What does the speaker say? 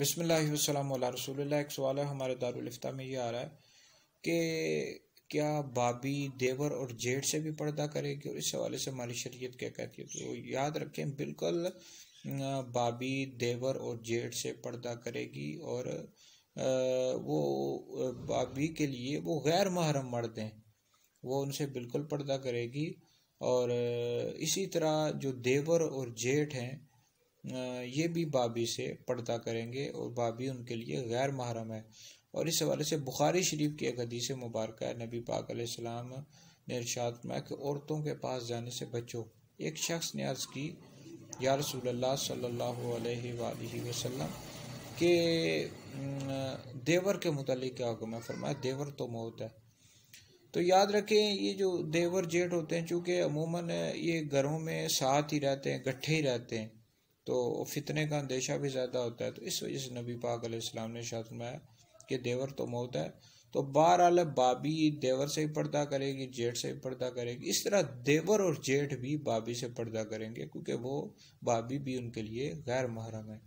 बिस्मिल्लाहि वस्सलामु अला रसूलिल्लाह। एक सवाल है हमारे दारुल इफ्ता में, ये आ रहा है कि क्या भाभी देवर और जेठ से भी पर्दा करेगी, और इस हवाले से हमारी शरीयत क्या कहती है। तो याद रखें, बिल्कुल भाभी देवर और जेठ से पर्दा करेगी, और वो भाभी के लिए वो गैर महरम मर्द हैं, वो उनसे बिल्कुल पर्दा करेगी। और इसी तरह जो देवर और जेठ हैं ये भी भाभी से पर्दा करेंगे, और भाभी उनके लिए गैर महरम है। और इस हवाले से बुखारी शरीफ की एक हदीस मुबारक है, नबी पाक अलैहिस्सलाम ने इरशाद फरमाया कि औरतों के पास जाने से बचो। एक शख्स ने अर्ज़ की, या रसूलल्लाह सल्लल्लाहु अलैहि वसल्लम के देवर के मुतालिक क्या हुक्म है। फरमाया देवर तो मौत है। तो याद रखें, ये जो देवर जेठ होते हैं, चूँकि अमूमन ये घरों में साथ ही रहते हैं, इकट्ठे ही रहते हैं, तो फितने का अंदेशा भी ज़्यादा होता है। तो इस वजह से नबी पाक अलैहिस्सलाम ने इरशाद फरमाया कि देवर तो मौत है। तो बहरहाल भाभी देवर से भी पर्दा करेगी, जेठ से भी पर्दा करेगी। इस तरह देवर और जेठ भी भाभी से पर्दा करेंगे, क्योंकि वो भाभी भी उनके लिए गैर महरम है।